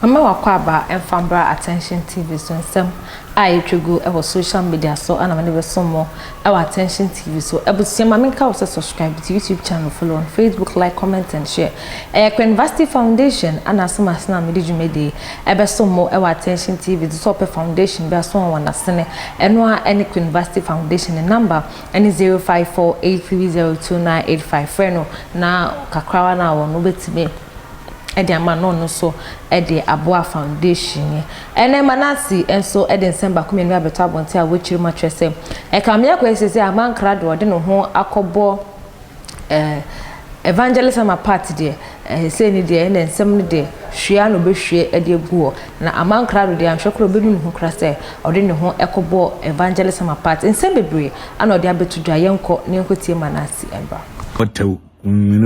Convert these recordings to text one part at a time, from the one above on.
Mama wakwaba Enfambra Attention TV so nsem I Tvgh e social media so ana me so mo e Attention TV so ebusia ma menka wo subscribe to YouTube channel, follow on Facebook, like, comment and share. University Foundation ana so masna me djumede e be so mo e Attention TV so pe foundation be so won asene eno a any University Foundation number any 0548302985 freno na kakrawa na wo no betime edi amano no so edi aboa foundation ene Manasseh enso edi December kumenu abeto abonte a wochiri matwese e kamia kwesese Amankrado de no ho akobo evangelism apart de say ni de ene nsem ni de hwea no behwe edi eguo na Amankrado de anhwekro benu no ho krase odi ne ho ekobo evangelism apart nsem bebre ana odi abeto dwa yenko ne nkotie Manasseh embra what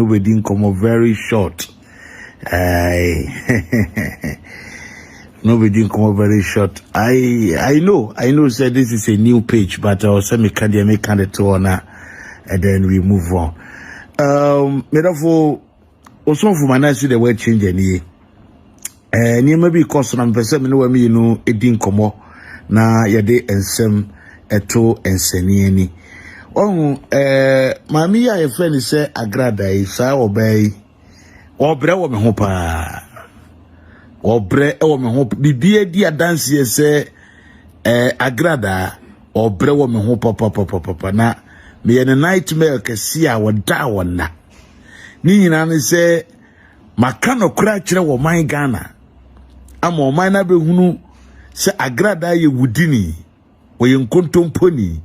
we didn't come very short. Nobody didn't come up very short. I know said this is a new page, but I'll send me kind of and then we move on. Therefore also for Manasseh the word change any maybe cause some person know me it didn't come up na yade ensem eto enseni ani. Mami ya friend say Agradaa isa obey obre wo me ho pa obre wo me ho bibie di adanse se Agradaa obre wo me ho papa na me ye nightmare kesi a woda wona ni nyina ne se maka no kura kire wo man Ghana ama o man na behunu se Agradaa ye wudini wo ye nkontomponi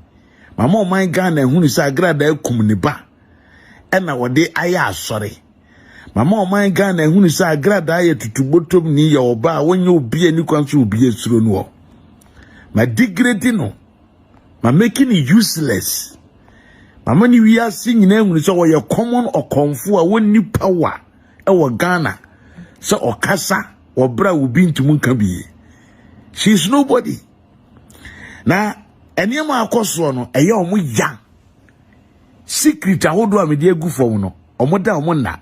mama o man Ghana ehunu se Agradaa kum ne ba ena wode aya asore mama o man Ghana ehunu se Agradaa ye tutubotom ni ye oba wonye obi ani kwanso obi esuro no ma degrade no ma making it useless mama ni wi ase nyina ehunu se wo ye common okonfo a wonni power e wo Ghana se okasa obra obi ntum nka bi she is nobody na eniema akoso no eye omo ya secret ahodo amede agu fom no omo da omo na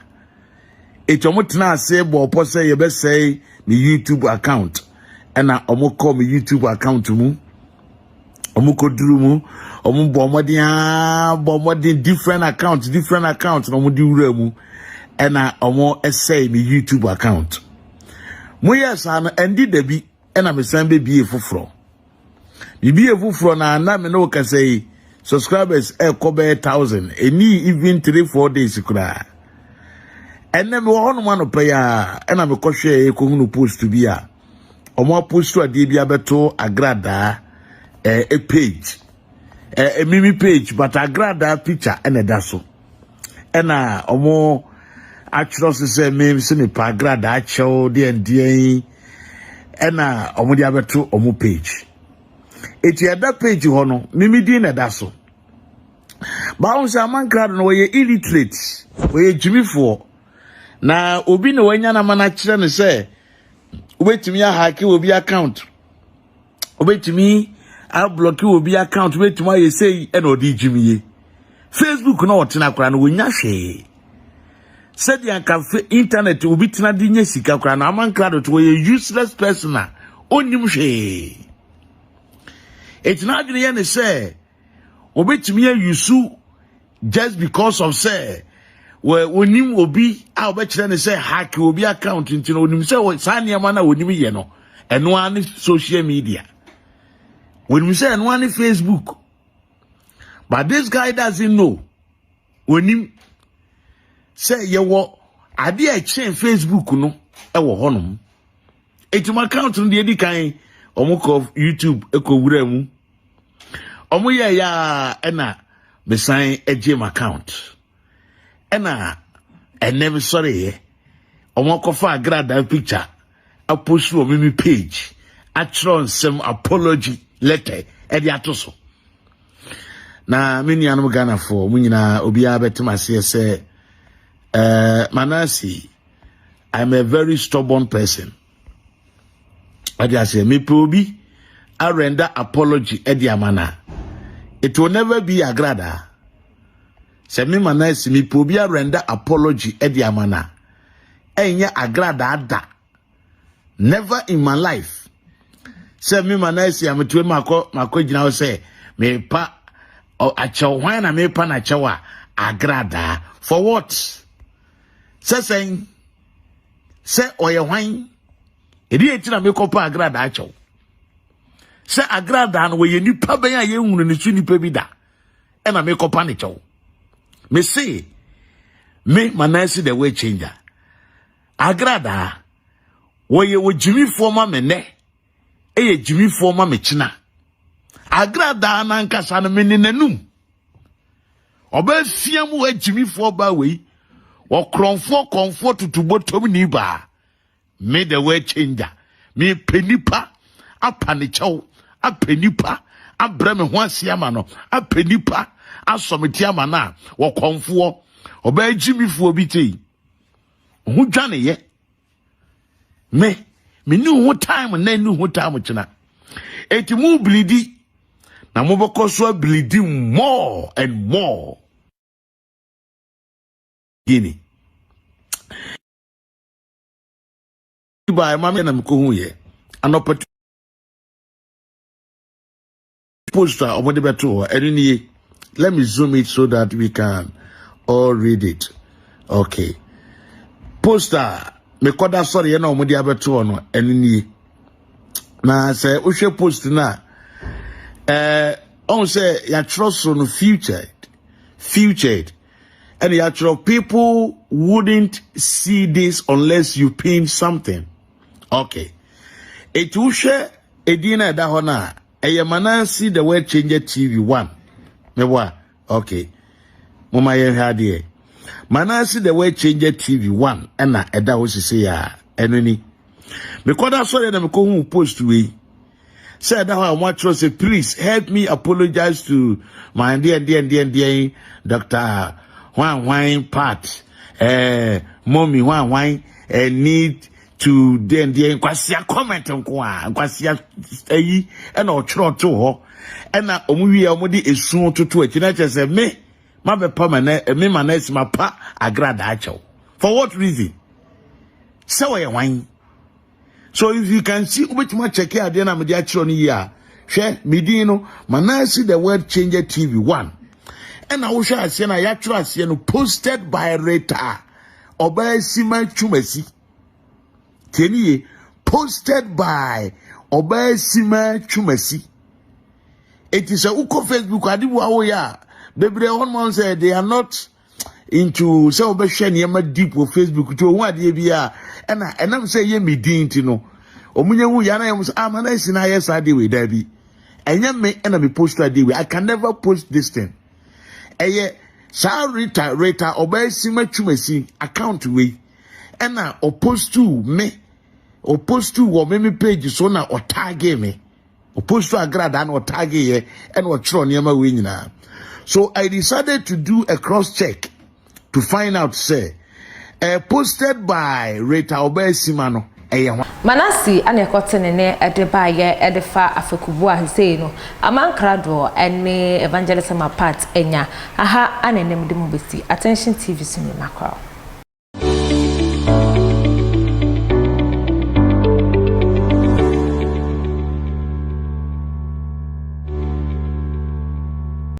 omo tena ase bo opose ye be say me YouTube account ena omo call me YouTube account mu omo koduru mu omo bo modin different accounts no omo di wura mu ena omo say me YouTube account mo yes an endi da bi ena me san be bie foforo bibi foforo na me no ka say subscribers kobe 1000 any even 3-4 days kura enne me ho no mano pa ya ena me kohwe ko hunu post bi a omo post ade bi abeto Agradaa a page a mimi page but Agradaa picture ene da so ena omo actually say me se me pa Agradaa chew de ena omo di abeto omo page eti ada page ho no mimi di na da so ba on say Amankrado no we illiterate we jimifo na obi no wanya na mana kire ne say obetimi a hack obi account obetimi a block obi account obetimi a say e no di jimiye Facebook na otena kra no wonya hwe said yan ka internet obi tena di nya sika kra na Amankrado to we useless person a onim hwe it's not going to say obetimi yusu just because of say we onim obi a obetire ne say hack obi account ntino onim say sania mana onim ye no eno ani social media onim say eno ani Facebook but this guy doesn't know onim say ye wo ade a chain Facebook no e wo honom etima account no de edi kan omuko YouTube ekowura mu omo ye ya ena besan agem account ena enem sorry omo kofa Agradaa picture a post wo mimi page a tron some apology letter e di atoso na meni anum Ghana for munyina obi abetima say Manasseh, I'm a very stubborn person. I just say me probi I render apology ediamana. It will never be Agradaa. Say me Manasseh me probi I render apology ediamana. Enya Agradaa da. Never in my life. Say me Manasseh am to mako gina say me pa acho hwan na me pa na chewa Agradaa for what? Saying say oye hwan edi eti na me kopa Agradaa acho. Say Agradaa no we nipa ben a ye hunu ne su nipa bi da e na me kopa ne chew. Me say me Manasseh the way changer. Agradaa wo Jimmy former mene eye Jimmy former mechina. Agradaa na nkasa no meni nanum. Oba fiam wo Jimmy for ba we wo kronfo comfort to bottom ni ba. Me the way changer. Me penipa apane chew apenipa abrame ho asiama no apenipa asometi ama na wo konfo oba Jimmy for bi tei. Hu dwane ye me knew what time and then knew what time china. Eti mu bleedi na mo boko so bleeding more and more. Gini. By mama na mko hu ye. An opportunity poster or whatever to any. Let me zoom it so that we can all read it. Okay. Poster me koda sorry ye na omudi abeto no enini na say ohwe post na on say ya trust on futured and ya trust people wouldn't see this unless you pin something. Okay, it uhwe edina da ho na Manasseh the word changer TV1 me wa okay mama ye hade Manasseh the way changer TV1 and eda wo sise ya enoni because that's why na me ko hu post we said that I want to say please help me apologize to my dear Dr. Hwan part mommy Hwan need to then kwasia comment nko kwasia eyi and o chro to ho and na omuwi omudi esu toto akina chese me ma be pa me Manasseh ma pa Agradaa acho. For what reason? So we wine. So if you can see which much check here na me dia chiro ni ya. Hwe medi no Manasseh the word changer TV1. And I will share say na ya chiro ase no posted by Rita Obaesima Chumasi. Keniye posted by Obaesima Chumasi. It is a uko Facebook adibu awo ya. Baby, one man said they are not into so deep with Facebook to what they be and I'm saying ye me didn't know. Omunya wu yana yam Manasseh na yes I do with Debbie. And yam me and me post that day. I can never post this thing. Eye sa Rita Obaesima Chumasi account we and na opposed to me opposed to what me page so na or tag me opposed to Agradaa or tag ye and what tron yama we nyina. So I decided to do a cross check to find out say posted by Rita Obaesima no Manasseh ane ekotene ne edeba ye edefa afekubua sei no Amankrado ene evangelism apart enya aha anenem de mobesi attention TV sumi makro.